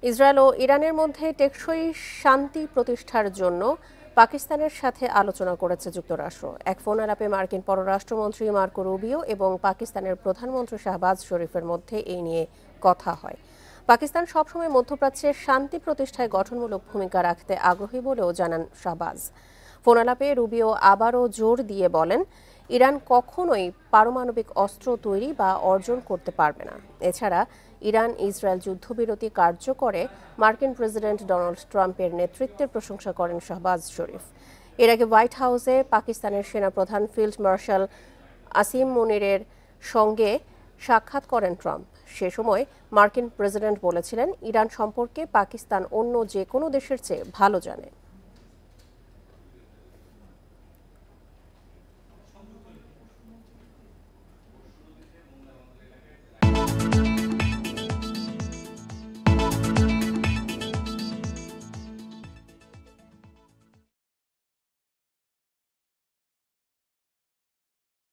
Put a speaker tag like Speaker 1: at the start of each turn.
Speaker 1: Israel ও ইরানের মধ্যে টেকসই শান্তি প্রতিষ্ঠার জন্য পাকিস্তানের সাথে আলোচনা করেছে যুক্তরাষ্ট্র। এক ফোন আলাপে মার্কিন পররাষ্ট্রমন্ত্রী মার্কো রুবিও এবং পাকিস্তানের প্রধানমন্ত্রী শাহবাজ শরীফের মধ্যে এই নিয়ে কথা হয়। পাকিস্তান সবসময় মধ্যপ্রাচ্যে শান্তি প্রতিষ্ঠায় গঠনমূলক ভূমিকা রাখতে আগ্রহী বলেও জানান শাহবাজ। ফোন আলাপে রুবিও আবারও জোর দিয়ে বলেন, ইরান কখনোই পারমাণবিক অস্ত্র তৈরি বা অর্জন করতে পারবে না। এছাড়া ইরান ইসরায়েল যুদ্ধবিরতি কার্যকরে মার্কিন প্রেসিডেন্ট ডোনাল্ড ট্রাম্পের নেতৃত্বের প্রশংসা করেন শাহবাজ শরীফ। এর আগে হোয়াইট হাউসে পাকিস্তানের সেনাপ্রধান ফিল্ড মার্শাল আসিম মুনিরের সঙ্গে সাক্ষাৎ করেন ট্রাম্প। সে সময় মার্কিন প্রেসিডেন্ট বলেছিলেন, ইরান সম্পর্কে পাকিস্তান অন্য যে কোনো দেশের চেয়ে ভালো জানে।